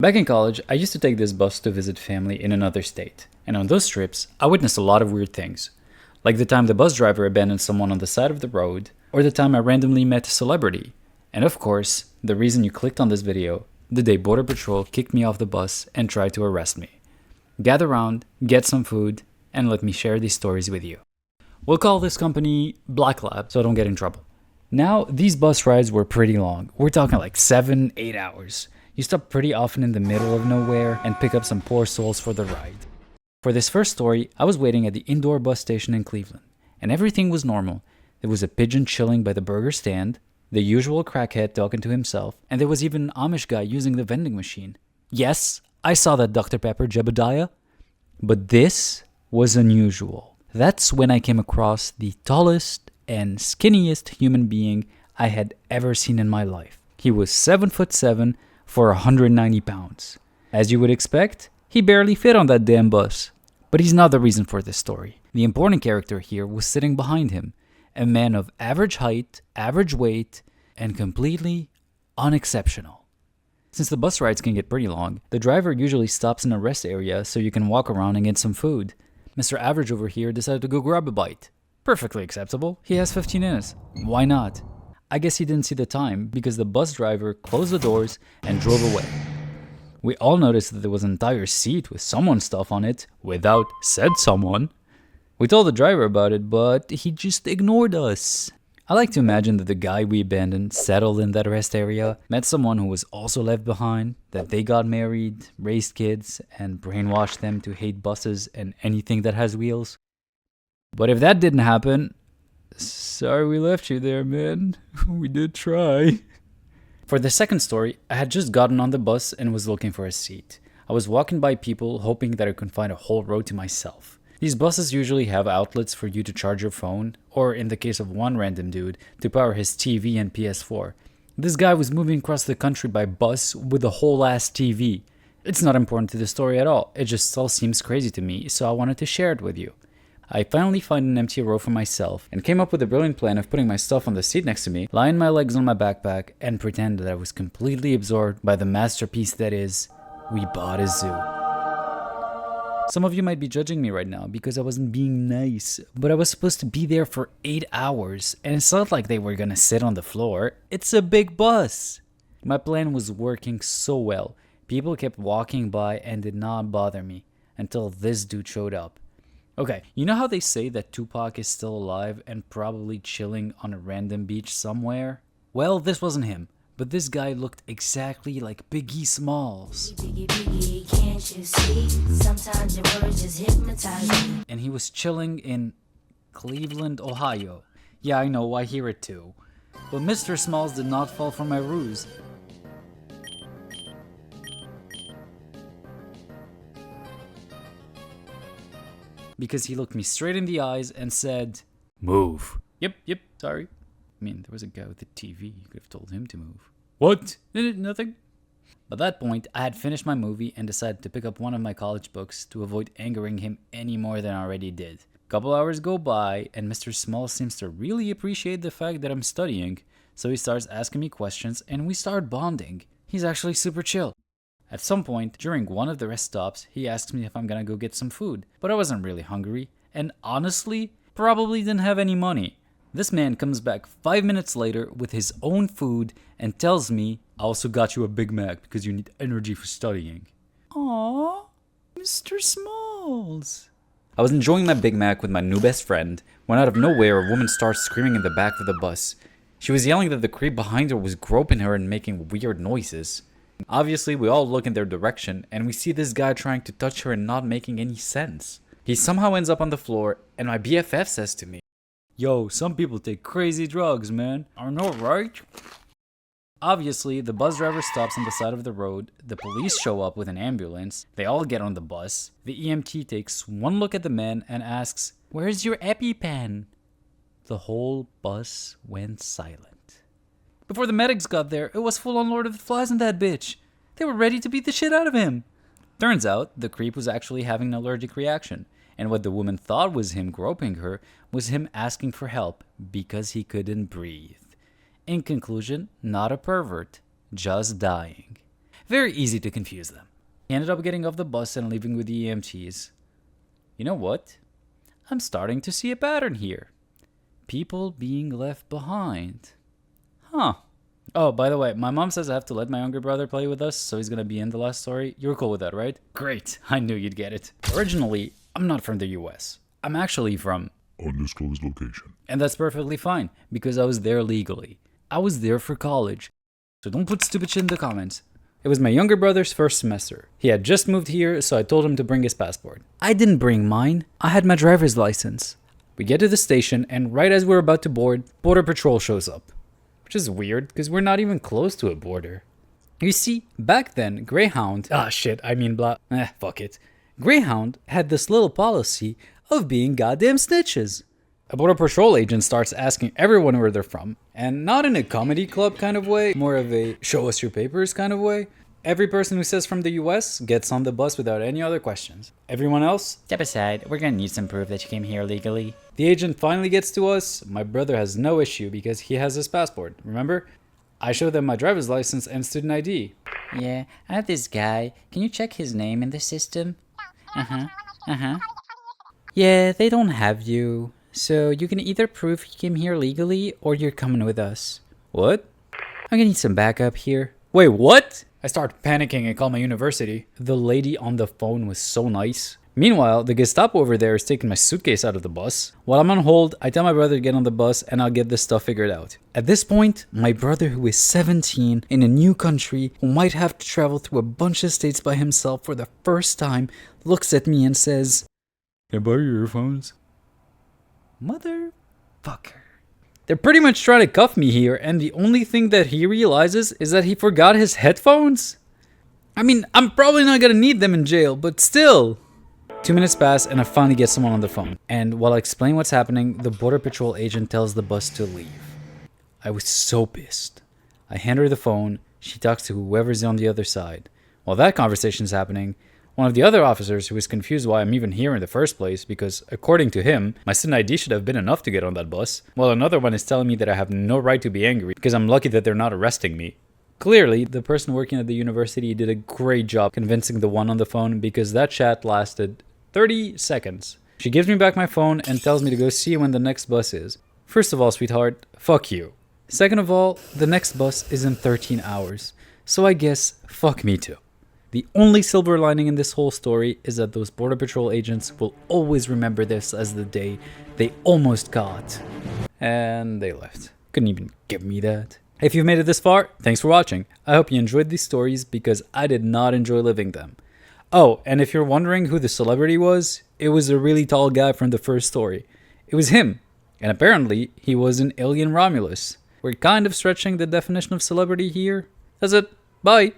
Back in college, I used to take this bus to visit family in another state, and on those trips, I witnessed a lot of weird things. Like the time the bus driver abandoned someone on the side of the road, or the time I randomly met a celebrity. And of course, the reason you clicked on this video, the day Border Patrol kicked me off the bus and tried to arrest me. Gather round, get some food, and let me share these stories with you. We'll call this company Black Lab so I don't get in trouble. Now, these bus rides were pretty long. We're talking like 7-8 hours. You stop pretty often in the middle of nowhere and pick up some poor souls for the ride. For this first story, I was waiting at the indoor bus station in Cleveland, and everything was normal. There was a pigeon chilling by the burger stand, the usual crackhead talking to himself, and there was even an Amish guy using the vending machine. Yes, I saw that Dr. Pepper Jebediah, but this was unusual. That's when I came across the tallest and skinniest human being I had ever seen in my life. He was 7'7" for 190 pounds. As you would expect, he barely fit on that damn bus. But he's not the reason for this story. The important character here was sitting behind him, a man of average height, average weight, and completely unexceptional. Since the bus rides can get pretty long, the driver usually stops in a rest area so you can walk around and get some food. Mr. Average over here decided to go grab a bite. Perfectly acceptable. He has 15 minutes. Why not? I guess he didn't see the time because the bus driver closed the doors and drove away. We all noticed that there was an entire seat with someone's stuff on it without said someone. We told the driver about it, but he just ignored us. I like to imagine that the guy we abandoned settled in that rest area, met someone who was also left behind, that they got married, raised kids, and brainwashed them to hate buses and anything that has wheels. But if that didn't happen, sorry we left you there, man. We did try. For the second story, I had just gotten on the bus and was looking for a seat. I was walking by people hoping that I could find a whole row to myself. These buses usually have outlets for you to charge your phone, or in the case of one random dude, to power his TV and PS4. This guy was moving across the country by bus with a whole ass TV. It's not important to the story at all, it just all seems crazy to me, so I wanted to share it with you. I finally found an empty row for myself and came up with a brilliant plan of putting my stuff on the seat next to me, lying my legs on my backpack, and pretend that I was completely absorbed by the masterpiece that is, we bought a zoo. Some of you might be judging me right now because I wasn't being nice, but I was supposed to be there for 8 hours, and it's not like they were gonna sit on the floor. It's a big bus. My plan was working so well. People kept walking by and did not bother me until this dude showed up. Okay, you know how they say that Tupac is still alive and probably chilling on a random beach somewhere? Well, this wasn't him, but this guy looked exactly like Biggie Smalls. Biggie, can't you see? Sometimes your words just hypnotize me. And he was chilling in Cleveland, Ohio. Yeah, I know, I hear it too. But Mr. Smalls did not fall for my ruse. Because he looked me straight in the eyes and said, "Move." Yep, sorry. I mean, there was a guy with a TV. You could have told him to move. What? Nothing. By that point, I had finished my movie and decided to pick up one of my college books to avoid angering him any more than I already did. Couple hours go by, and Mr. Small seems to really appreciate the fact that I'm studying, so he starts asking me questions and we start bonding. He's actually super chill. At some point, during one of the rest stops, he asks me if I'm gonna go get some food, but I wasn't really hungry, and honestly, probably didn't have any money. This man comes back 5 minutes later with his own food and tells me, "I also got you a Big Mac because you need energy for studying." Aww, Mr. Smalls. I was enjoying my Big Mac with my new best friend when out of nowhere a woman starts screaming in the back of the bus. She was yelling that the creep behind her was groping her and making weird noises. Obviously, we all look in their direction, and we see this guy trying to touch her and not making any sense. He somehow ends up on the floor, and my BFF says to me, "Yo, some people take crazy drugs, man. I know, right?" Obviously, the bus driver stops on the side of the road, the police show up with an ambulance, they all get on the bus, the EMT takes one look at the man and asks, "Where's your EpiPen?" The whole bus went silent. Before the medics got there, it was full on Lord of the Flies in that bitch. They were ready to beat the shit out of him. Turns out, the creep was actually having an allergic reaction, and what the woman thought was him groping her was him asking for help because he couldn't breathe. In conclusion, not a pervert, just dying. Very easy to confuse them. He ended up getting off the bus and leaving with the EMTs. You know what? I'm starting to see a pattern here. People being left behind. Huh. Oh, by the way, my mom says I have to let my younger brother play with us, so he's gonna be in the last story. You're cool with that, right? Great. I knew you'd get it. Originally, I'm not from the US. I'm actually from undisclosed location. And that's perfectly fine, because I was there legally. I was there for college. So don't put stupid shit in the comments. It was my younger brother's first semester. He had just moved here, so I told him to bring his passport. I didn't bring mine. I had my driver's license. We get to the station, and right as we're about to board, Border Patrol shows up. Which is weird, because we're not even close to a border. You see, back then, Greyhound... fuck it. Greyhound had this little policy of being goddamn snitches. A Border Patrol agent starts asking everyone where they're from, and not in a comedy club kind of way, more of a show us your papers kind of way. Every person who says from the US gets on the bus without any other questions. Everyone else, step aside, we're gonna need some proof that you came here legally. The agent finally gets to us. My brother has no issue because he has his passport, remember? I show them my driver's license and student ID. Yeah, I have this guy. Can you check his name in the system? Yeah, they don't have you. So you can either prove you came here legally or you're coming with us. What? I'm gonna need some backup here. Wait, what? I start panicking and call my university. The lady on the phone was so nice. Meanwhile, the Gestapo over there is taking my suitcase out of the bus. While I'm on hold, I tell my brother to get on the bus and I'll get this stuff figured out. At this point, my brother, who is 17 in a new country, who might have to travel through a bunch of states by himself for the first time, looks at me and says, "Can I borrow your earphones?" Motherfucker. They're pretty much trying to cuff me here, and the only thing that he realizes is that he forgot his headphones? I mean, I'm probably not gonna need them in jail, but still. 2 minutes pass and I finally get someone on the phone. And while I explain what's happening, the Border Patrol agent tells the bus to leave. I was so pissed. I hand her the phone, she talks to whoever's on the other side. While that conversation's happening, one of the other officers, who is confused why I'm even here in the first place, because according to him, my student ID should have been enough to get on that bus, while another one is telling me that I have no right to be angry because I'm lucky that they're not arresting me. Clearly, the person working at the university did a great job convincing the one on the phone, because that chat lasted 30 seconds. She gives me back my phone and tells me to go see when the next bus is. First of all, sweetheart, fuck you. Second of all, the next bus is in 13 hours. So I guess, fuck me too. The only silver lining in this whole story is that those Border Patrol agents will always remember this as the day they almost got. And they left. Couldn't even give me that. If you've made it this far, thanks for watching. I hope you enjoyed these stories because I did not enjoy living them. Oh, and if you're wondering who the celebrity was, it was a really tall guy from the first story. It was him. And apparently, he was an alien Romulus. We're kind of stretching the definition of celebrity here. That's it. Bye.